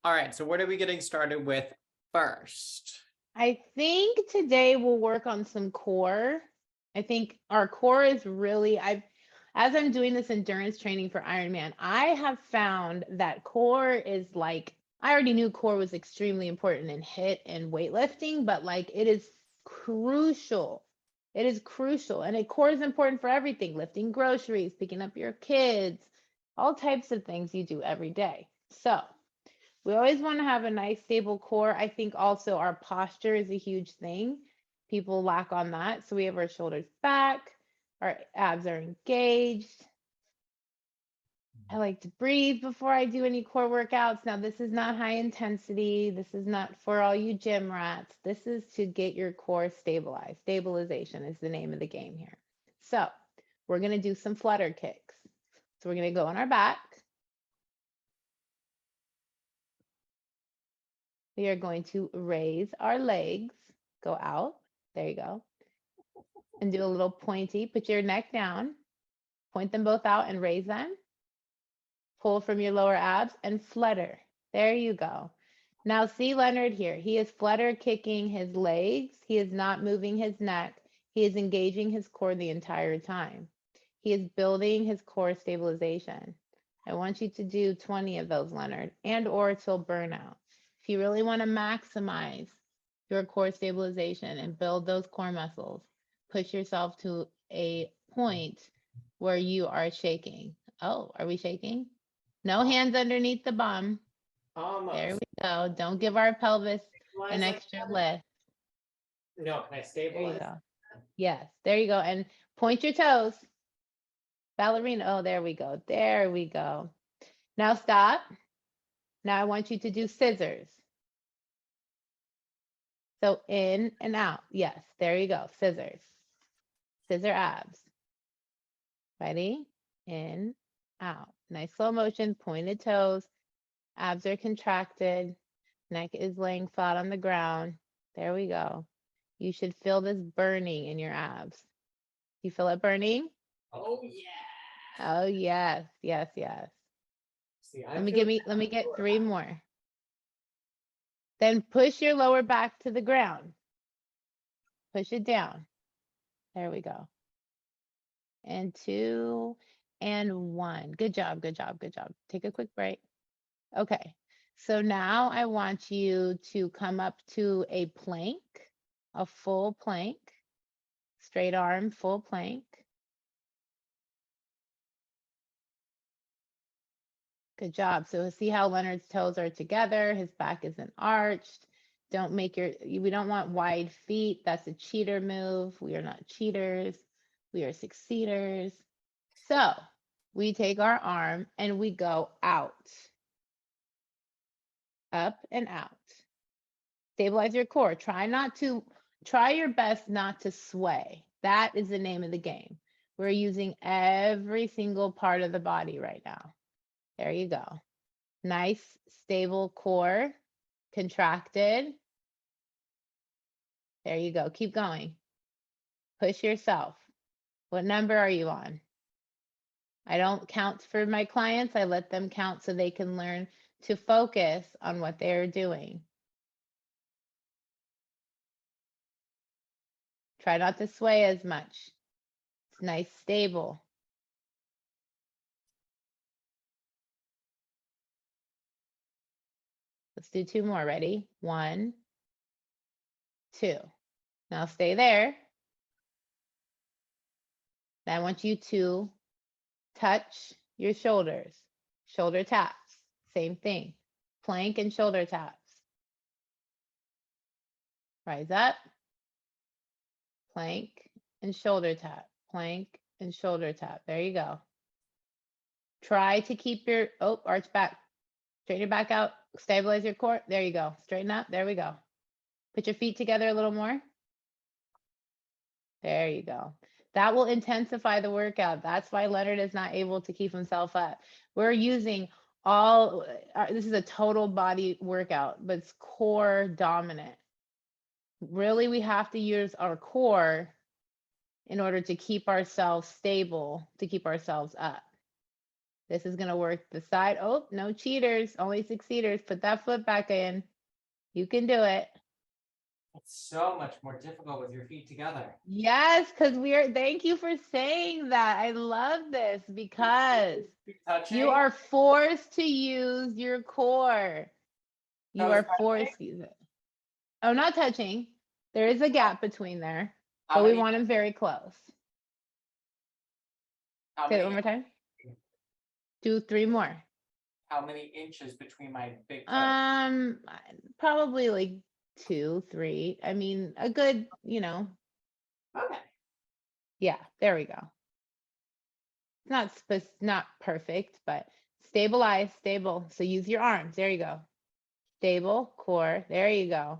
All right, so what are we getting started with first? I think today we'll work on some core. I think our core is really, as I'm doing this endurance training for Ironman, I have found that core is like, I already knew core was extremely important in HIIT and weightlifting, but like it is crucial. It is crucial. And core is important for everything, lifting groceries, picking up your kids, all types of things you do every day. So we always want to have a nice stable core. I think also our posture is a huge thing. People lack on that. So we have our shoulders back, our abs are engaged. I like to breathe before I do any core workouts. Now, this is not high intensity. This is not for all you gym rats. This is to get your core stabilized. Stabilization is the name of the game here. So we're going to do some flutter kicks. So we're going to go on our back. We are going to raise our legs, go out. There you go. And do a little pointy. Put your neck down, point them both out and raise them. Pull from your lower abs and flutter. There you go. Now see Leonard here. He is flutter kicking his legs. He is not moving his neck. He is engaging his core the entire time. He is building his core stabilization. I want you to do 20 of those, Leonard, and or till burnout. If you really want to maximize your core stabilization and build those core muscles, push yourself to a point where you are shaking. Oh, are we shaking? No hands underneath the bum. There we go. Don't give our pelvis an extra lift. No, can I There you stabilize? go. Yes, there you go. And point your toes. Ballerina. Oh, there we go. There we go. Now stop. Now I want you to do scissors. So in and out. Yes, there you go. Scissors. Scissor abs. Ready? In, out. Nice slow motion, pointed toes. Abs are contracted. Neck is laying flat on the ground. There we go. You should feel this burning in your abs. You feel it burning? Oh yeah. Oh yes, yes, yes. See, Let me get 3 more. Then push your lower back to the ground. Push it down. There we go. And 2 and 1. Good job, good job, good job. Take a quick break. Okay. So now I want you to come up to a plank, a full plank, straight arm, full plank. Good job. So see how Leonard's toes are together, his back isn't arched. We don't want wide feet. That's a cheater move. We are not cheaters. We are succeeders. So we take our arm and we go out, up and out. Stabilize your core. Try your best not to sway. That is the name of the game. We're using every single part of the body right now. There you go. Nice, stable core, contracted. There you go. Keep going. Push yourself. What number are you on? I don't count for my clients. I let them count so they can learn to focus on what they're doing. Try not to sway as much. It's nice, stable. Let's do 2 more. Ready? 1, 2. Now stay there. Now I want you to touch your shoulders. Shoulder taps. Same thing. Plank and shoulder taps. Rise up. Plank and shoulder tap. Plank and shoulder tap. There you go. Try to keep your, arch back. Straighten your back out. Stabilize your core. There you go. Straighten up. There we go. Put your feet together a little more. There you go. That will intensify the workout. That's why Leonard is not able to keep himself up. We're using this is a total body workout, but it's core dominant. Really, we have to use our core in order to keep ourselves stable, to keep ourselves up. This is gonna work the side. Oh, no cheaters, only succeeders. Put that foot back in. You can do it. It's so much more difficult with your feet together. Yes, because thank you for saying that. I love this because Touching. you are forced to use your core. You Toes are forced to use it. Oh, not touching. There is a gap between there, How but we many- want them very close. How Say it many, one more time. 2, 3 more. how many inches between my big toes? Probably like 2, 3. I mean, a good, Okay. yeah, there we go. It's not perfect, but stabilize, stable. So use your arms. There you go. Stable, core. There you go.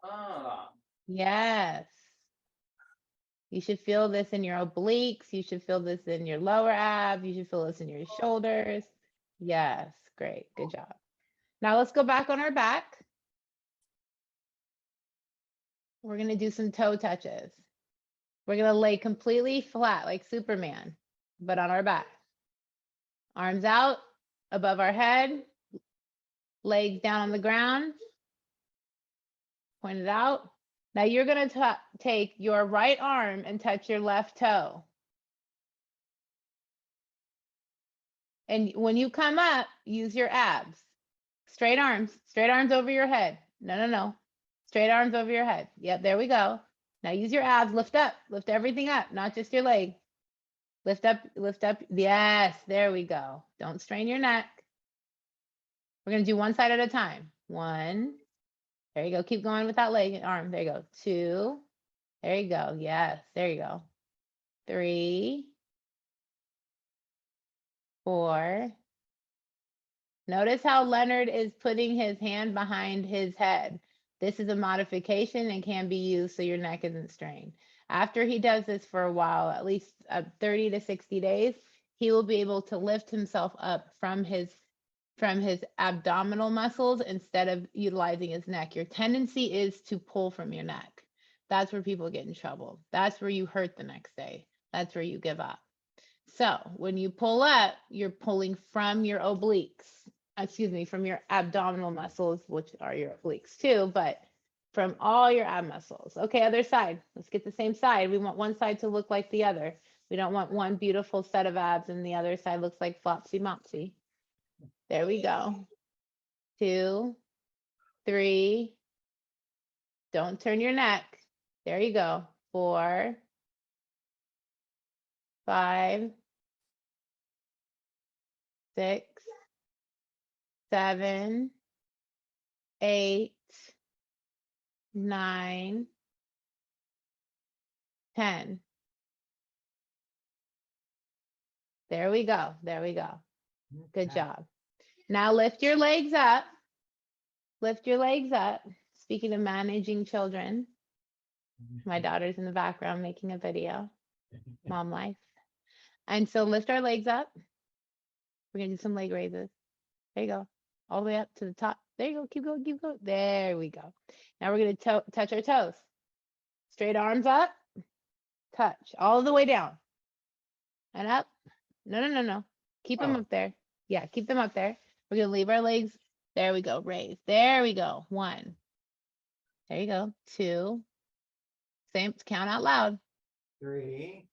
Oh. Yes. You should feel this in your obliques. You should feel this in your lower abs. You should feel this in your shoulders. Yes, great. Good job. Now let's go back on our back. We're going to do some toe touches. We're going to lay completely flat like Superman, but on our back. Arms out above our head, legs down on the ground, pointed out. Now you're going to take your right arm and touch your left toe. And when you come up, use your abs. Straight arms over your head. No. Straight arms over your head. Yep, there we go. Now use your abs, lift up, lift everything up, not just your leg. Lift up. Yes, there we go. Don't strain your neck. We're going to do one side at a time. 1. There you go. Keep going with that leg and arm. There you go. 2. There you go. Yes, there you go. 3, 4. Notice how Leonard is putting his hand behind his head. This is a modification and can be used so your neck isn't strained. After he does this for a while, at least 30 to 60 days, he will be able to lift himself up from his abdominal muscles instead of utilizing his neck. Your tendency is to pull from your neck. That's where people get in trouble. That's where you hurt the next day. That's where you give up. So when you pull up, you're pulling from your obliques, from your abdominal muscles, which are your obliques too, but from all your ab muscles. Okay, other side. Let's get the same side. We want one side to look like the other. We don't want one beautiful set of abs and the other side looks like flopsy mopsy. There we go. 2, 3. Don't turn your neck. There you go. 4, 5, 6, 7, 8, 9, 10. There we go. There we go. Good job. Now lift your legs up. Lift your legs up. Speaking of managing children, my daughter's in the background making a video. Mom life. And so lift our legs up. We're going to do some leg raises. There you go. All the way up to the top. There you go. Keep going, keep going. There we go. Now we're going to touch our toes. Straight arms up. Touch. All the way down. And up. No. Keep them up there. Yeah, keep them up there. We're going to leave our legs. There we go. Raise. There we go. 1. There you go. 2. Same. Count out loud. 3,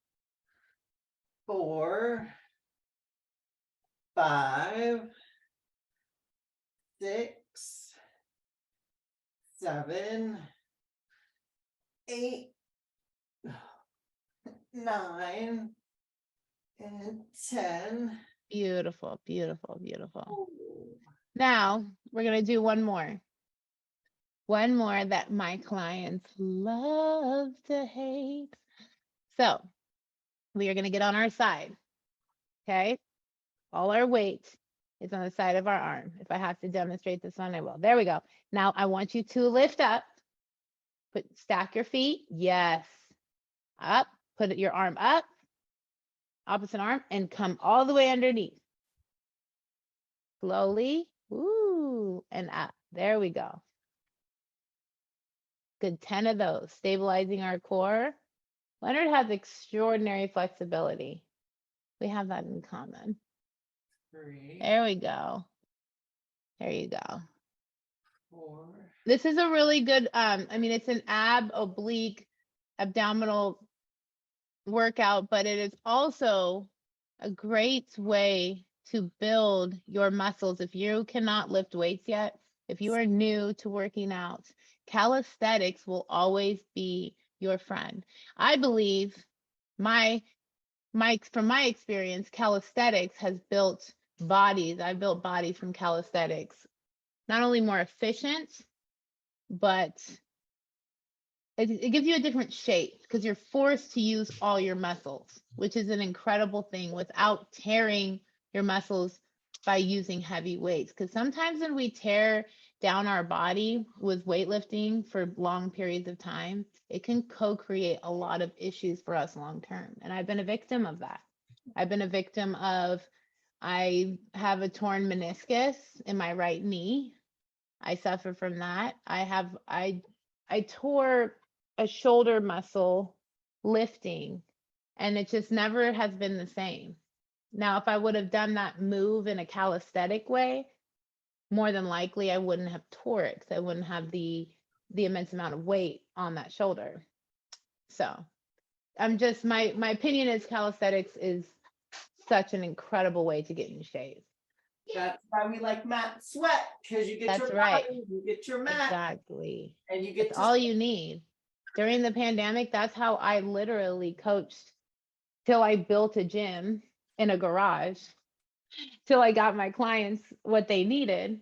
4, 5, 6, 7, 8, 9, and 10. Beautiful, beautiful, beautiful. Now we're going to do one more. One more that my clients love to hate. So we are going to get on our side. Okay. All our weight is on the side of our arm. If I have to demonstrate this one, I will. There we go. Now I want you to lift up. Stack your feet. Yes. Up. Put your arm up. Opposite arm and come all the way underneath. Slowly. Ooh, and up. There we go. Good 10 of those. Stabilizing our core. Leonard has extraordinary flexibility. We have that in common. 3, There we go. There you go. 4. This is a really good, I mean, it's an oblique, abdominal workout, but it is also a great way to build your muscles. If you cannot lift weights yet, if you are new to working out, calisthenics will always be your friend. I believe from my experience, calisthenics has built bodies. I built bodies from calisthenics, not only more efficient, but it gives you a different shape because you're forced to use all your muscles, which is an incredible thing without tearing your muscles by using heavy weights. Because sometimes when we tear down our body with weightlifting for long periods of time, it can co-create a lot of issues for us long term. And I've been a victim of that. I've been a victim of, I have a torn meniscus in my right knee. I suffer from that. I tore a shoulder muscle lifting, and it just never has been the same. Now, if I would have done that move in a calisthenic way, more than likely I wouldn't have tore it because I wouldn't have the immense amount of weight on that shoulder. So I'm just, my opinion is calisthenics is such an incredible way to get in shape. That's why we like mat sweat, because you get That's your right. body, you get your mat, Exactly. and you get That's to all you need. During the pandemic, that's how I literally coached till I built a gym in a garage, till I got my clients what they needed.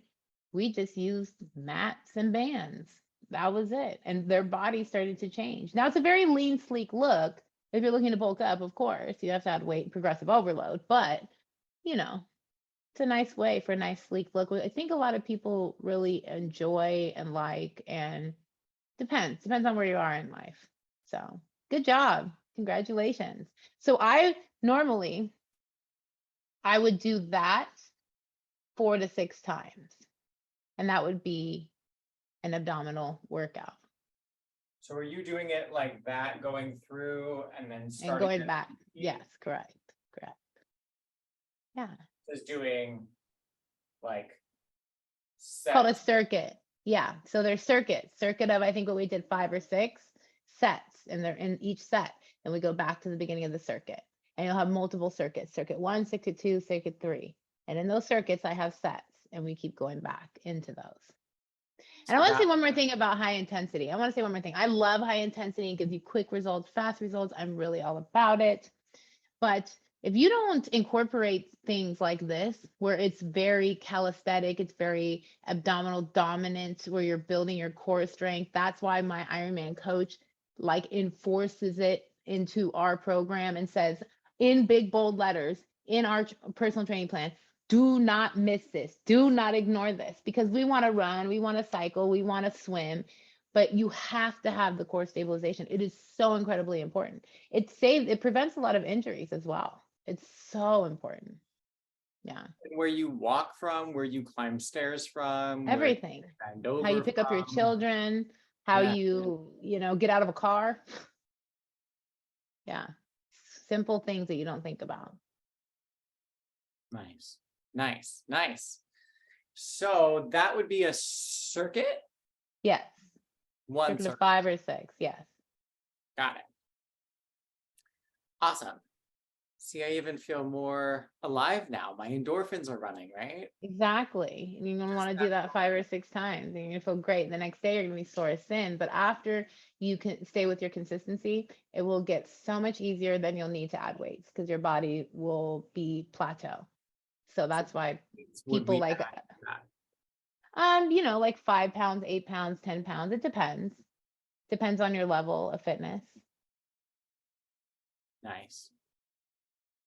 We just used mats and bands. That was it. And their body started to change. Now it's a very lean, sleek look. If you're looking to bulk up, of course, you have to add weight, progressive overload, but you know, it's a nice way for a nice sleek look. I think a lot of people really enjoy and like, and depends on where you are in life. So good job. Congratulations. So I would do that 4 to 6 times, and that would be an abdominal workout. So are you doing it like that, going through and then And starting going at back. the Yes, correct. Yeah. is doing like Called a sets? circuit. Yeah. So there's circuits. Circuit of, I think what we did 5 or 6 sets, and they're in each set. And we go back to the beginning of the circuit. And you'll have multiple circuits, circuit 1, circuit 2, circuit 3. And in those circuits, I have sets, and we keep going back into those. And I want to say one more thing about high intensity. I love high intensity. It gives you quick results, fast results. I'm really all about it. But if you don't incorporate things like this, where it's very calisthenic, it's very abdominal dominant, where you're building your core strength, that's why my Ironman coach like enforces it into our program and says in big bold letters in our personal training plan, do not miss this. Do not ignore this, because we want to run, we want to cycle, we want to swim, but you have to have the core stabilization. It is so incredibly important. It prevents a lot of injuries as well. It's so important. Yeah. Where you walk from, where you climb stairs from, Everything. where you bend How you over pick up your from. children, how Yeah. you get out of a car. Yeah. Simple things that you don't think about. Nice. So that would be a circuit? Yes. One Circuit of circuit. 5 or 6. Yes. Got it. Awesome. See, I even feel more alive now. My endorphins are running, right? Exactly. And you're going to want to do that 5 or 6 times. And you're going to feel great. The next day, you're going to be sore as sin. But after you can stay with your consistency, it will get so much easier. Then you'll need to add weights because your body will be plateau. So that's why people like, like 5 pounds, 8 pounds, 10 pounds. It depends. Depends on your level of fitness. Nice.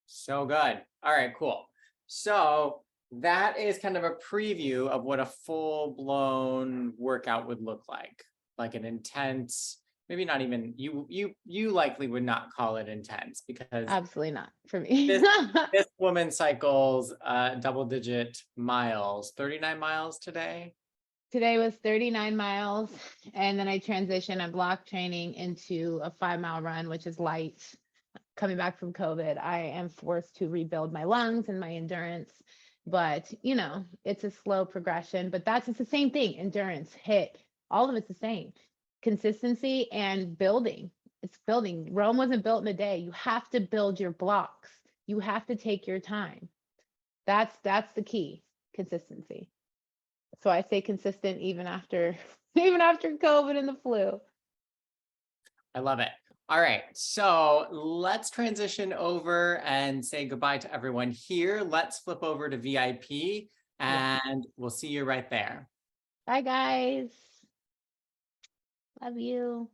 So good. All right, cool. So that is kind of a preview of what a full-blown workout would look like an intense, maybe not even, you likely would not call it intense because Absolutely not for me. this woman cycles double-digit miles, 39 miles today. Today was 39 miles, and then I transitioned. I'm block training into a 5-mile run, which is light. coming back from COVID, I am forced to rebuild my lungs and my endurance. But, you know, it's a slow progression, but it's the same thing. Endurance, hit, all of it's the same. Consistency and building. It's building. Rome wasn't built in a day. You have to build your blocks. You have to take your time. That's the key. Consistency. So I stay consistent even after even after COVID and the flu. I love it. All right, so let's transition over and say goodbye to everyone here. Let's flip over to VIP and we'll see you right there. Bye, guys. Love you.